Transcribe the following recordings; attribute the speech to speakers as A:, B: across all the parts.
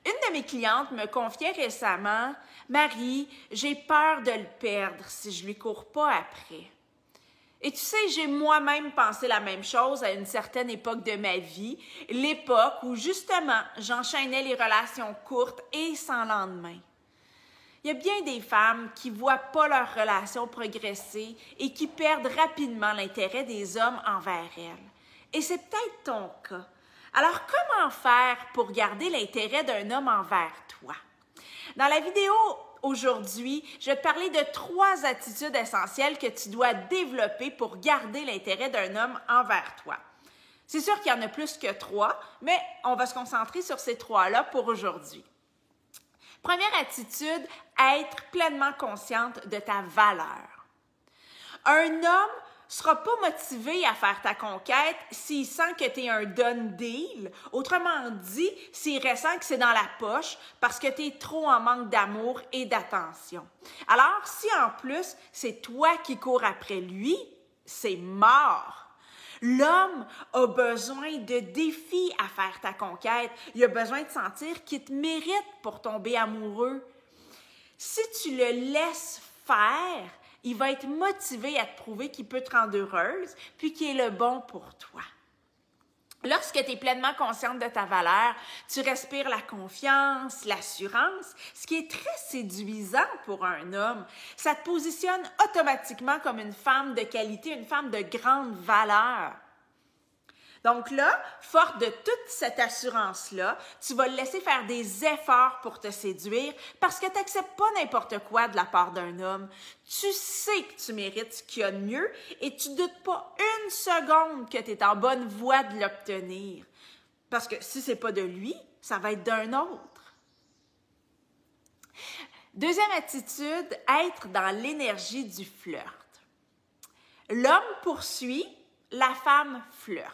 A: Une de mes clientes me confiait récemment, « Marie, j'ai peur de le perdre si je lui cours pas après. » Et tu sais, j'ai moi-même pensé la même chose à une certaine époque de ma vie, l'époque où justement j'enchaînais les relations courtes et sans lendemain. Il y a bien des femmes qui ne voient pas leur relation progresser et qui perdent rapidement l'intérêt des hommes envers elles. Et c'est peut-être ton cas. Alors, comment faire pour garder l'intérêt d'un homme envers toi? Dans la vidéo aujourd'hui, je vais te parler de 3 attitudes essentielles que tu dois développer pour garder l'intérêt d'un homme envers toi. C'est sûr qu'il y en a plus que 3, mais on va se concentrer sur ces 3-là pour aujourd'hui. Première attitude, être pleinement consciente de ta valeur. Un homme ne sera pas motivé à faire ta conquête s'il sent que tu es un done deal. Autrement dit, s'il ressent que c'est dans la poche parce que tu es trop en manque d'amour et d'attention. Alors, si en plus, c'est toi qui cours après lui, c'est mort. L'homme a besoin de défis à faire ta conquête. Il a besoin de sentir qu'il te mérite pour tomber amoureux. Si tu le laisses faire, il va être motivé à te prouver qu'il peut te rendre heureuse, puis qu'il est le bon pour toi. Lorsque tu es pleinement consciente de ta valeur, tu respires la confiance, l'assurance, ce qui est très séduisant pour un homme. Ça te positionne automatiquement comme une femme de qualité, une femme de grande valeur. Donc là, forte de toute cette assurance-là, tu vas le laisser faire des efforts pour te séduire parce que tu n'acceptes pas n'importe quoi de la part d'un homme. Tu sais que tu mérites ce qu'il y a de mieux et tu ne doutes pas une seconde que tu es en bonne voie de l'obtenir. Parce que si ce n'est pas de lui, ça va être d'un autre. Deuxième attitude, être dans l'énergie du flirt. L'homme poursuit, la femme flirte.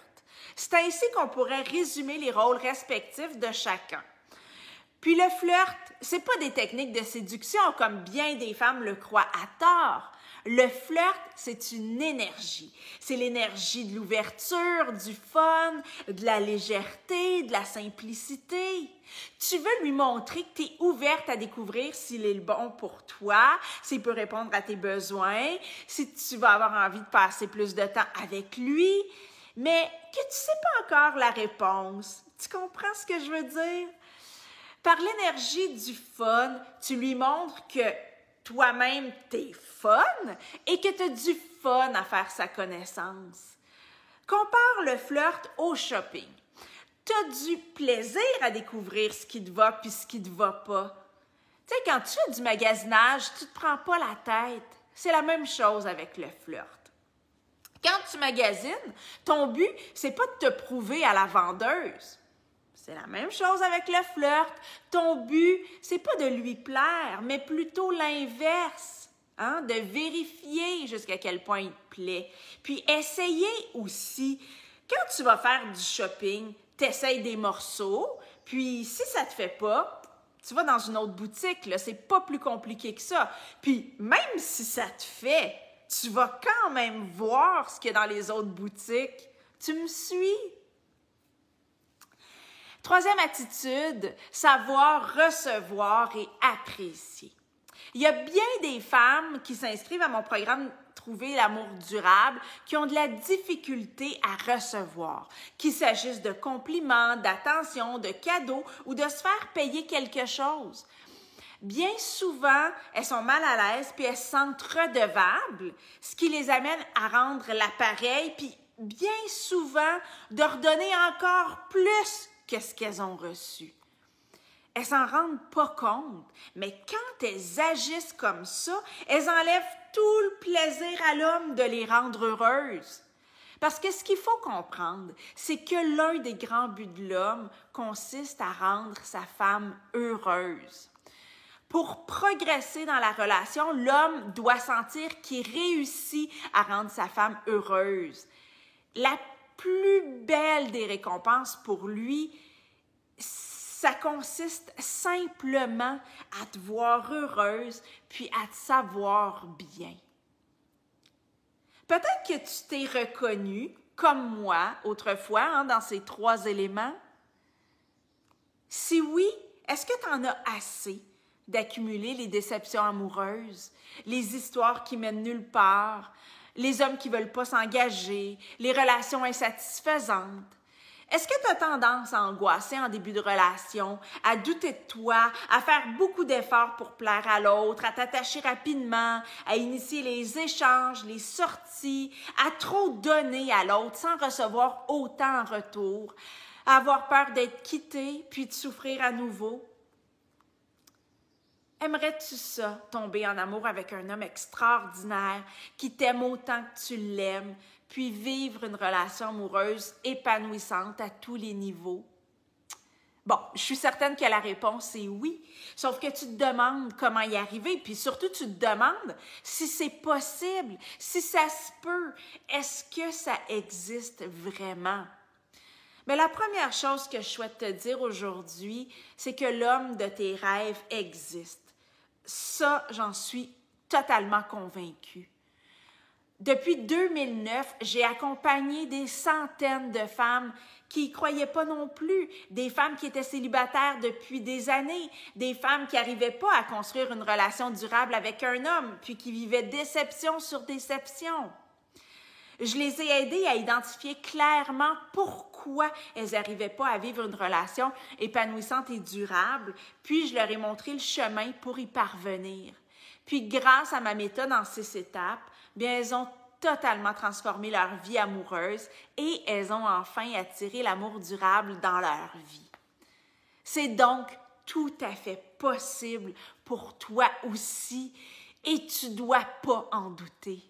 A: C'est ainsi qu'on pourrait résumer les rôles respectifs de chacun. Puis le flirt, c'est pas des techniques de séduction comme bien des femmes le croient à tort. Le flirt, c'est une énergie. C'est l'énergie de l'ouverture, du fun, de la légèreté, de la simplicité. Tu veux lui montrer que tu es ouverte à découvrir s'il est le bon pour toi, s'il peut répondre à tes besoins, si tu vas avoir envie de passer plus de temps avec lui, mais que tu ne sais pas encore la réponse. Tu comprends ce que je veux dire? Par l'énergie du fun, tu lui montres que toi-même, t'es fun et que tu as du fun à faire sa connaissance. Compare le flirt au shopping. Tu as du plaisir à découvrir ce qui te va puis ce qui te va pas. Tu sais, quand tu fais du magasinage, tu te prends pas la tête. C'est la même chose avec le flirt. Quand tu magasines, ton but, c'est pas de te prouver à la vendeuse. C'est la même chose avec le flirt. Ton but, c'est pas de lui plaire, mais plutôt l'inverse. De vérifier jusqu'à quel point il te plaît. Puis essayer aussi. Quand tu vas faire du shopping, tu essayes des morceaux, puis si ça te fait pas, tu vas dans une autre boutique. Là, c'est pas plus compliqué que ça. Puis même si ça te fait, tu vas quand même voir ce qu'il y a dans les autres boutiques. Tu me suis? Troisième attitude, savoir recevoir et apprécier. Il y a bien des femmes qui s'inscrivent à mon programme Trouver l'amour durable qui ont de la difficulté à recevoir, qu'il s'agisse de compliments, d'attention, de cadeaux ou de se faire payer quelque chose. Bien souvent, elles sont mal à l'aise puis elles se sentent redevables, ce qui les amène à rendre l'appareil puis bien souvent de redonner encore plus que ce qu'elles ont reçu. Elles s'en rendent pas compte, mais quand elles agissent comme ça, elles enlèvent tout le plaisir à l'homme de les rendre heureuses. Parce que ce qu'il faut comprendre, c'est que l'un des grands buts de l'homme consiste à rendre sa femme heureuse. Pour progresser dans la relation, l'homme doit sentir qu'il réussit à rendre sa femme heureuse. La plus belle des récompenses pour lui, ça consiste simplement à te voir heureuse puis à te savoir bien. Peut-être que tu t'es reconnue, comme moi, autrefois, dans ces 3 éléments. Si oui, est-ce que tu en as assez d'accumuler les déceptions amoureuses, les histoires qui mènent nulle part, les hommes qui ne veulent pas s'engager, les relations insatisfaisantes? Est-ce que tu as tendance à angoisser en début de relation, à douter de toi, à faire beaucoup d'efforts pour plaire à l'autre, à t'attacher rapidement, à initier les échanges, les sorties, à trop donner à l'autre sans recevoir autant en retour, à avoir peur d'être quitté puis de souffrir à nouveau? Aimerais-tu ça, tomber en amour avec un homme extraordinaire qui t'aime autant que tu l'aimes, puis vivre une relation amoureuse épanouissante à tous les niveaux? Bon, je suis certaine que la réponse est oui, sauf que tu te demandes comment y arriver, puis surtout tu te demandes si c'est possible, si ça se peut, est-ce que ça existe vraiment? Mais la première chose que je souhaite te dire aujourd'hui, c'est que l'homme de tes rêves existe. Ça, j'en suis totalement convaincue. Depuis 2009, j'ai accompagné des centaines de femmes qui n'y croyaient pas non plus, des femmes qui étaient célibataires depuis des années, des femmes qui n'arrivaient pas à construire une relation durable avec un homme, puis qui vivaient déception sur déception. Je les ai aidées à identifier clairement pourquoi elles n'arrivaient pas à vivre une relation épanouissante et durable, puis je leur ai montré le chemin pour y parvenir. Puis grâce à ma méthode en 6 étapes, bien, elles ont totalement transformé leur vie amoureuse et elles ont enfin attiré l'amour durable dans leur vie. C'est donc tout à fait possible pour toi aussi et tu ne dois pas en douter.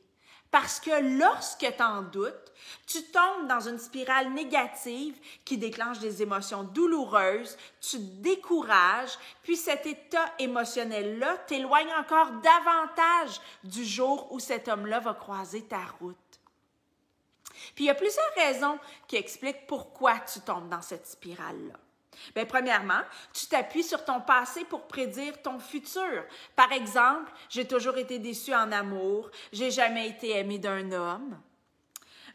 A: Parce que lorsque tu en doutes, tu tombes dans une spirale négative qui déclenche des émotions douloureuses, tu te décourages, puis cet état émotionnel-là t'éloigne encore davantage du jour où cet homme-là va croiser ta route. Puis il y a plusieurs raisons qui expliquent pourquoi tu tombes dans cette spirale-là. Bien, premièrement, tu t'appuies sur ton passé pour prédire ton futur. Par exemple, j'ai toujours été déçue en amour, j'ai jamais été aimée d'un homme.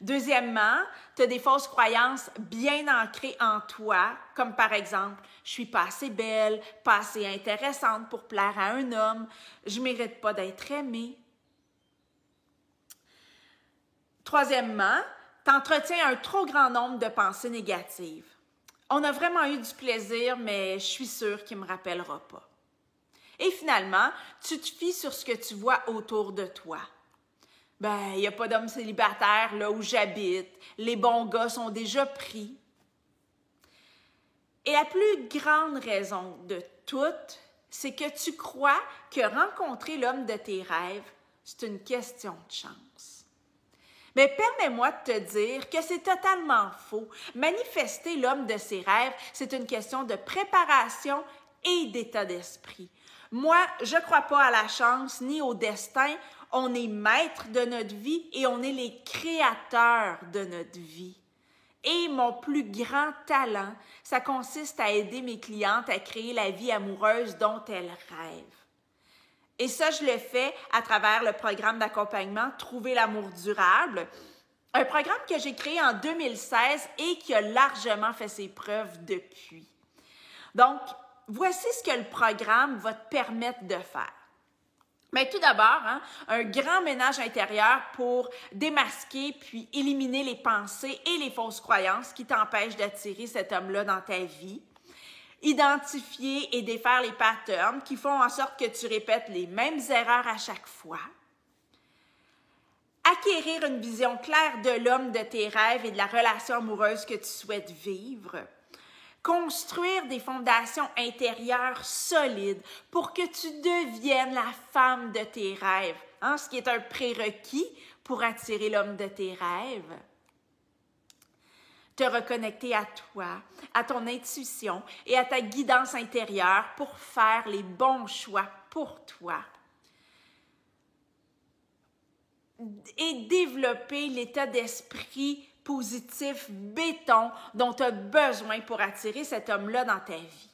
A: Deuxièmement, tu as des fausses croyances bien ancrées en toi, comme par exemple, je suis pas assez belle, pas assez intéressante pour plaire à un homme, je mérite pas d'être aimée. Troisièmement, tu entretiens un trop grand nombre de pensées négatives. On a vraiment eu du plaisir, mais je suis sûre qu'il ne me rappellera pas. Et finalement, tu te fies sur ce que tu vois autour de toi. Ben, il n'y a pas d'homme célibataire là où j'habite. Les bons gars sont déjà pris. Et la plus grande raison de toutes, c'est que tu crois que rencontrer l'homme de tes rêves, c'est une question de chance. Mais permets-moi de te dire que c'est totalement faux. Manifester l'homme de ses rêves, c'est une question de préparation et d'état d'esprit. Moi, je ne crois pas à la chance ni au destin. On est maître de notre vie et on est les créateurs de notre vie. Et mon plus grand talent, ça consiste à aider mes clientes à créer la vie amoureuse dont elles rêvent. Et ça, je le fais à travers le programme d'accompagnement Trouver l'amour durable, un programme que j'ai créé en 2016 et qui a largement fait ses preuves depuis. Donc, voici ce que le programme va te permettre de faire. Mais tout d'abord, un grand ménage intérieur pour démasquer puis éliminer les pensées et les fausses croyances qui t'empêchent d'attirer cet homme-là dans ta vie. Identifier et défaire les patterns qui font en sorte que tu répètes les mêmes erreurs à chaque fois. Acquérir une vision claire de l'homme de tes rêves et de la relation amoureuse que tu souhaites vivre. Construire des fondations intérieures solides pour que tu deviennes la femme de tes rêves, ce qui est un prérequis pour attirer l'homme de tes rêves. Te reconnecter à toi, à ton intuition et à ta guidance intérieure pour faire les bons choix pour toi. Et développer l'état d'esprit positif, béton, dont tu as besoin pour attirer cet homme-là dans ta vie.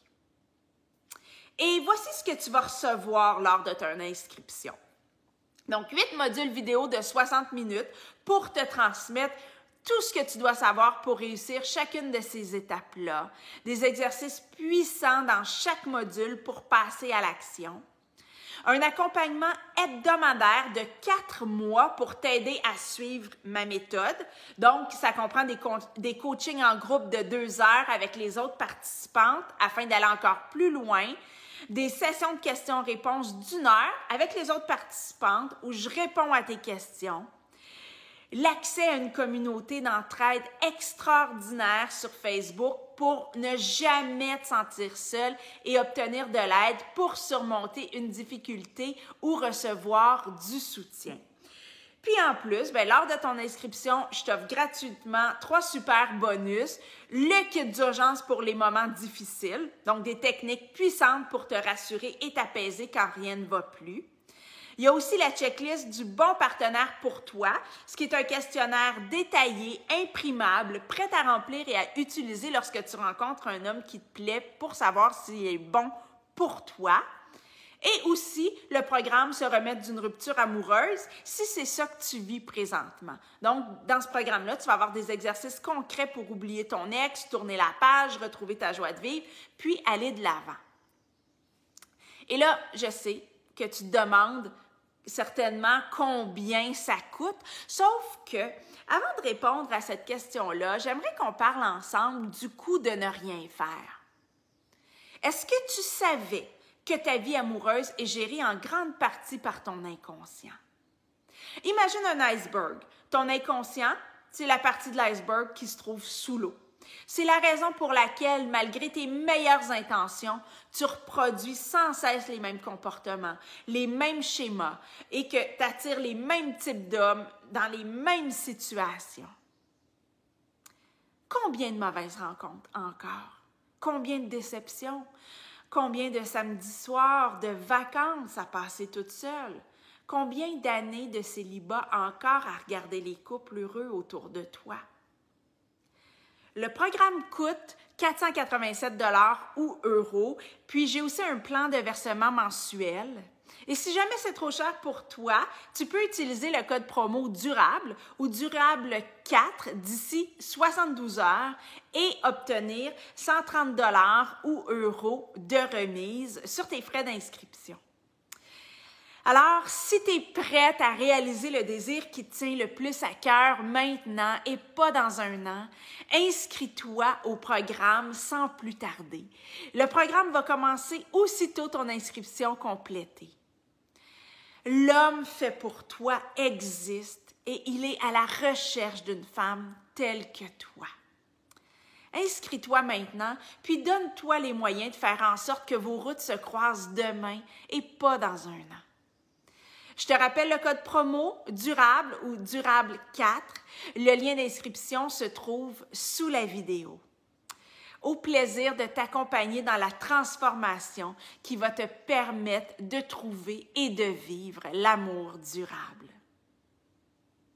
A: Et voici ce que tu vas recevoir lors de ton inscription. Donc, 8 modules vidéo de 60 minutes pour te transmettre tout ce que tu dois savoir pour réussir chacune de ces étapes-là, des exercices puissants dans chaque module pour passer à l'action, un accompagnement hebdomadaire de 4 mois pour t'aider à suivre ma méthode. Donc, ça comprend des coachings en groupe de 2 heures avec les autres participantes afin d'aller encore plus loin, des sessions de questions-réponses d'1 heure avec les autres participantes où je réponds à tes questions, l'accès à une communauté d'entraide extraordinaire sur Facebook pour ne jamais te sentir seul et obtenir de l'aide pour surmonter une difficulté ou recevoir du soutien. Puis en plus, lors de ton inscription, je t'offre gratuitement 3 super bonus. Le kit d'urgence pour les moments difficiles, donc des techniques puissantes pour te rassurer et t'apaiser quand rien ne va plus. Il y a aussi la checklist du bon partenaire pour toi, ce qui est un questionnaire détaillé, imprimable, prêt à remplir et à utiliser lorsque tu rencontres un homme qui te plaît pour savoir s'il est bon pour toi. Et aussi, le programme Se remettre d'une rupture amoureuse, si c'est ça que tu vis présentement. Donc, dans ce programme-là, tu vas avoir des exercices concrets pour oublier ton ex, tourner la page, retrouver ta joie de vivre, puis aller de l'avant. Et là, je sais que tu te demandes certainement combien ça coûte, sauf que, avant de répondre à cette question-là, j'aimerais qu'on parle ensemble du coût de ne rien faire. Est-ce que tu savais que ta vie amoureuse est gérée en grande partie par ton inconscient? Imagine un iceberg. Ton inconscient, c'est la partie de l'iceberg qui se trouve sous l'eau. C'est la raison pour laquelle, malgré tes meilleures intentions, tu reproduis sans cesse les mêmes comportements, les mêmes schémas et que tu attires les mêmes types d'hommes dans les mêmes situations. Combien de mauvaises rencontres encore? Combien de déceptions? Combien de samedis soirs, de vacances à passer toute seule? Combien d'années de célibat encore à regarder les couples heureux autour de toi? Le programme coûte 487 $ ou euros, puis j'ai aussi un plan de versement mensuel. Et si jamais c'est trop cher pour toi, tu peux utiliser le code promo DURABLE ou DURABLE4 d'ici 72 heures et obtenir 130 $ ou euros de remise sur tes frais d'inscription. Alors, si tu es prête à réaliser le désir qui te tient le plus à cœur maintenant et pas dans un an, inscris-toi au programme sans plus tarder. Le programme va commencer aussitôt ton inscription complétée. L'homme fait pour toi existe et il est à la recherche d'une femme telle que toi. Inscris-toi maintenant, puis donne-toi les moyens de faire en sorte que vos routes se croisent demain et pas dans un an. Je te rappelle le code promo DURABLE ou DURABLE4. Le lien d'inscription se trouve sous la vidéo. Au plaisir de t'accompagner dans la transformation qui va te permettre de trouver et de vivre l'amour durable.